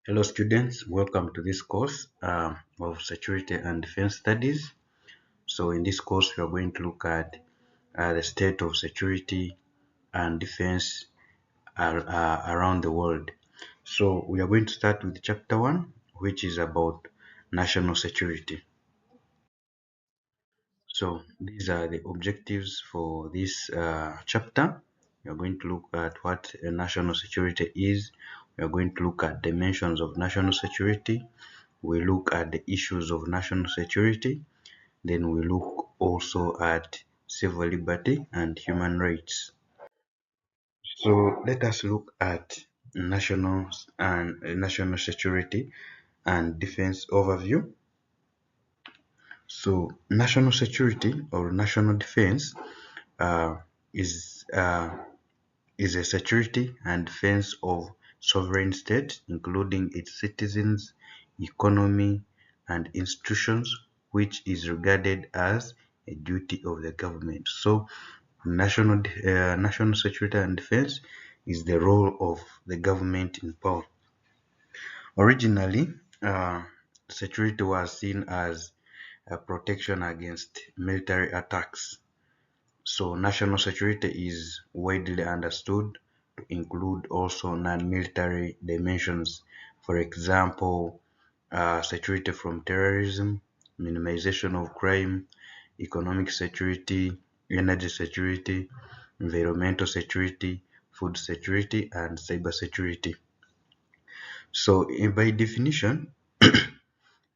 Hello students, welcome to this course of Security and Defense Studies. So in this course we are going to look at the state of security and defense around the world. So we are going to start with chapter 1, which is about national security. So these are the objectives for this chapter. We are going to look at what national security is. We are going to look at dimensions of national security. We look at the issues of national security. Then we look also at civil liberty and human rights. So let us look at national security and defense overview. So national security or national defense uh, is uh, is a security and defense of sovereign state, including its citizens, economy, and institutions, which is regarded as a duty of the government. So, national security and defense is the role of the government in power. Originally, security was seen as a protection against military attacks. So national security is widely understood to include also non-military dimensions. For example, security from terrorism, minimization of crime, economic security, energy security, environmental security, food security, and cyber security. So by definition,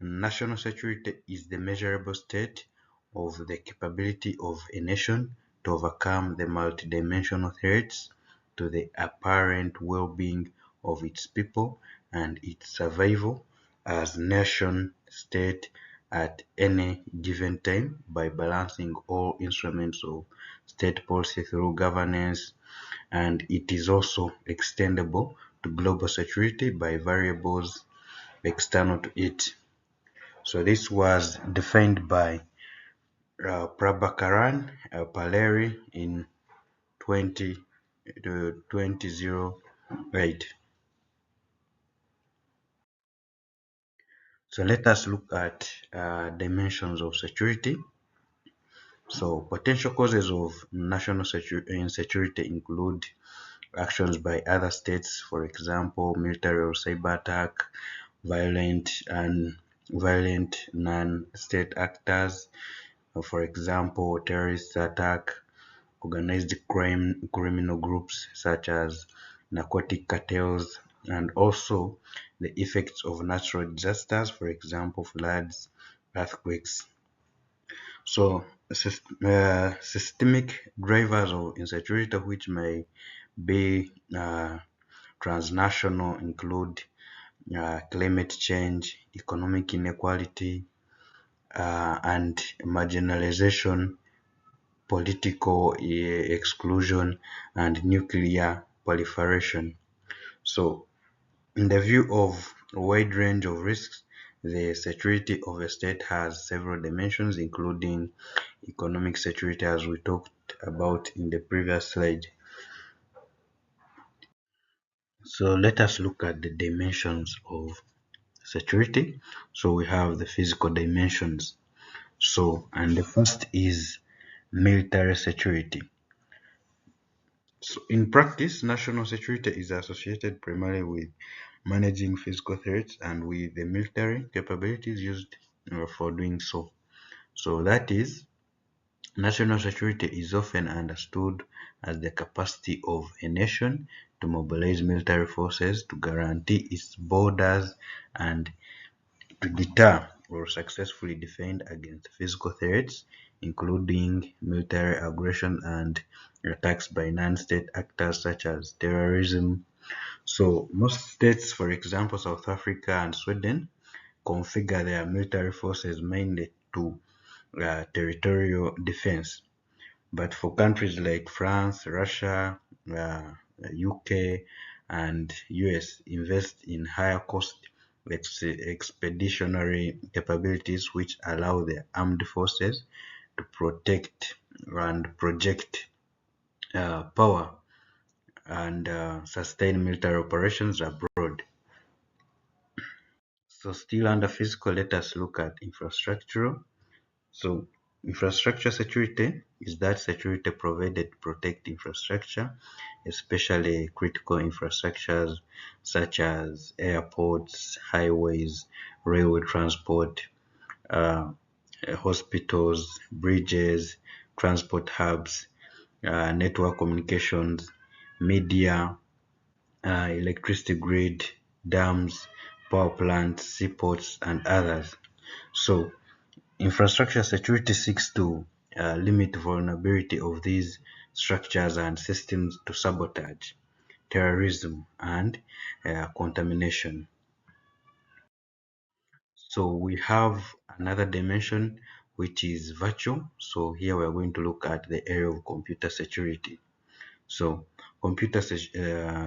national security is the measurable state of the capability of a nation to overcome the multidimensional threats to the apparent well-being of its people and its survival as nation state at any given time by balancing all instruments of state policy through governance, and it is also extendable to global security by variables external to it. So this was defined by Prabhakaran Paleri in 2008. So let us look at dimensions of security. So potential causes of national insecurity include actions by other states, for example, military or cyber attack, violent non-state actors, for example, terrorist attack, organized crime, criminal groups such as narcotic cartels, and also the effects of natural disasters, for example, floods, earthquakes. So, systemic drivers of insecurity which may be transnational include climate change, economic inequality, and marginalization, political exclusion, and nuclear proliferation. So, in the view of a wide range of risks, the security of a state has several dimensions, including economic security, as we talked about in the previous slide. So, let us look at the dimensions of security. So, we have the physical dimensions. So, and the first is military security. So in practice, national security is associated primarily with managing physical threats and with the military capabilities used for doing so. So that is, national security is often understood as the capacity of a nation to mobilize military forces to guarantee its borders and to deter or successfully defend against physical threats, including military aggression and attacks by non-state actors such as terrorism. So most states, for example, South Africa and Sweden, configure their military forces mainly to territorial defense. But for countries like France, Russia, UK, and US invest in higher cost expeditionary capabilities which allow the armed forces to protect and project power and sustain military operations abroad. So still under physical, let us look at infrastructural. So infrastructure security is that security provided to protect infrastructure, especially critical infrastructures such as airports, highways, railway transport, uh, hospitals, bridges, transport hubs, network communications, media, electricity grid, dams, power plants, seaports, and others. So infrastructure security seeks to limit vulnerability of these structures and systems to sabotage, terrorism, and contamination. So we have another dimension which is virtual. So here we are going to look at the area of computer security. So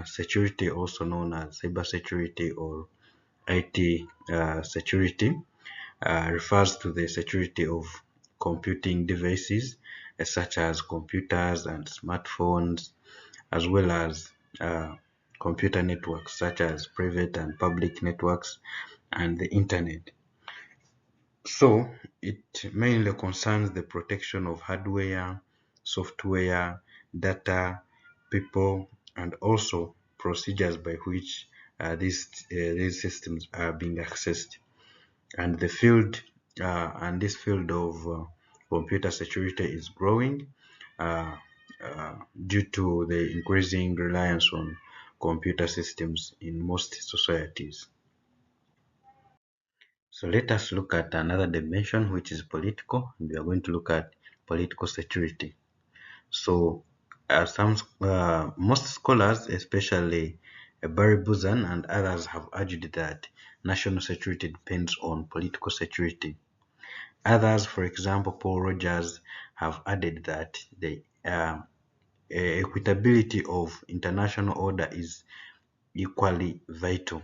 security, also known as cyber security or IT security, refers to the security of computing devices such as computers and smartphones, as well as computer networks such as private and public networks and the internet. So it mainly concerns the protection of hardware, software, data, people, and also procedures by which these systems are being accessed. And this field of computer security is growing uh, due to the increasing reliance on computer systems in most societies. So let us look at another dimension, which is political. We are going to look at political security. So most scholars, especially Barry Buzan and others, have argued that national security depends on political security. Others, for example, Paul Rogers, have added that the equitability of international order is equally vital.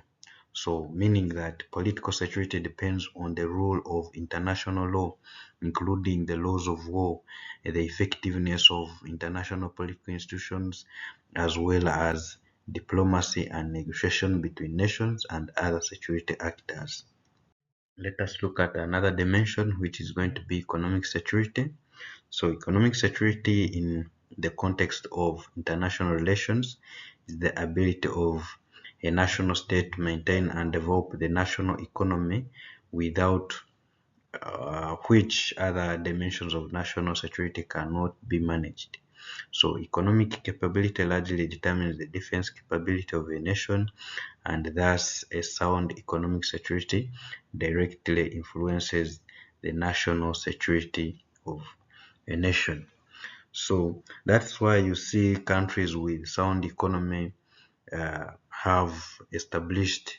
So, meaning that political security depends on the rule of international law, including the laws of war, the effectiveness of international political institutions, as well as diplomacy and negotiation between nations and other security actors. Let us look at another dimension, which is going to be economic security. So, economic security in the context of international relations is the ability of a national state to maintain and develop the national economy without which other dimensions of national security cannot be managed. So, economic capability largely determines the defense capability of a nation, and thus, a sound economic security directly influences the national security of a nation. So that's why you see countries with sound economy have established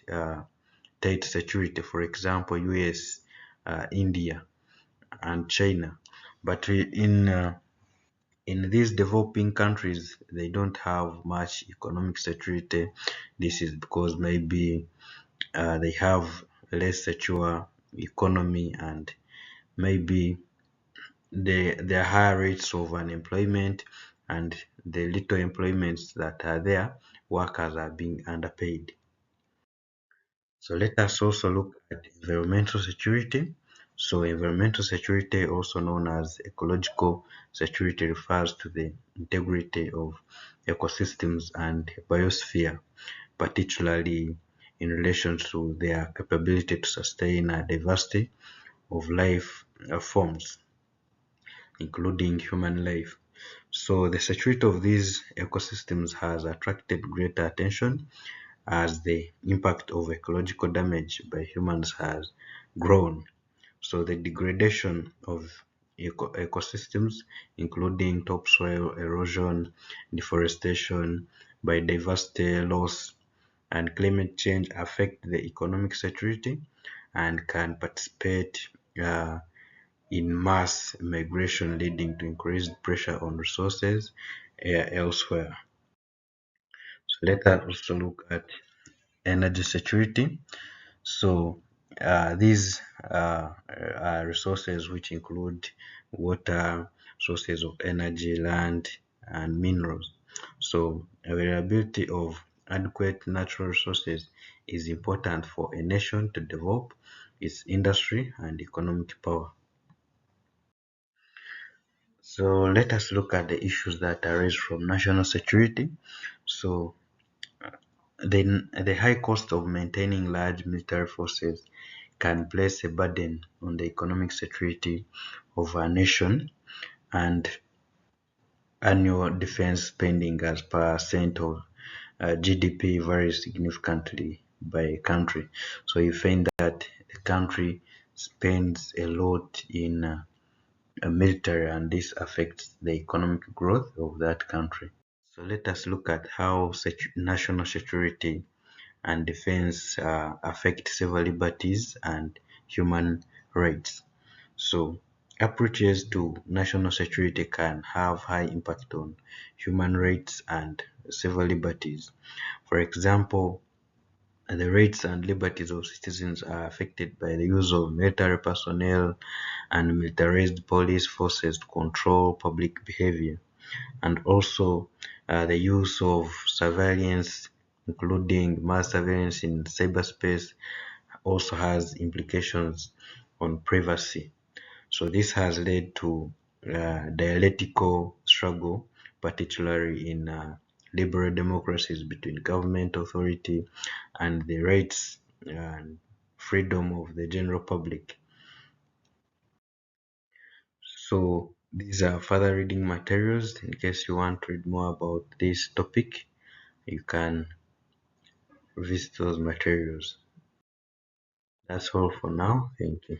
tight security. For example, US, India, and China. But in these developing countries, they don't have much economic security. This is because maybe they have less secure economy, and maybe the higher rates of unemployment, and the little employments that are there, workers are being underpaid. So let us also look at environmental security. So environmental security, also known as ecological security, refers to the integrity of ecosystems and biosphere, particularly in relation to their capability to sustain a diversity of life forms, including human life. So the security of these ecosystems has attracted greater attention as the impact of ecological damage by humans has grown. So the degradation of ecosystems, including topsoil erosion, deforestation, biodiversity loss, and climate change, affect the economic security and can participate in mass migration, leading to increased pressure on resources elsewhere. So let us also look at energy security. So these are resources which include water, sources of energy, land, and minerals. So availability of adequate natural resources is important for a nation to develop its industry and economic power. So let us look at the issues that arise from national security. So the high cost of maintaining large military forces can place a burden on the economic security of a nation, and annual defense spending as percent of GDP varies significantly by country. So you find that the country spends a lot in a military, and this affects the economic growth of that country. So let us look at how national security and defense affect civil liberties and human rights. So approaches to national security can have high impact on human rights and civil liberties. For example, the rights and liberties of citizens are affected by the use of military personnel and militarized police forces to control public behavior, and also the use of surveillance, including mass surveillance in cyberspace, also has implications on privacy. So this has led to dialectical struggle, particularly in liberal democracies, between government authority and the rights and freedom of the general public. So these are further reading materials. In case you want to read more about this topic, you can visit those materials. That's all for now. Thank you.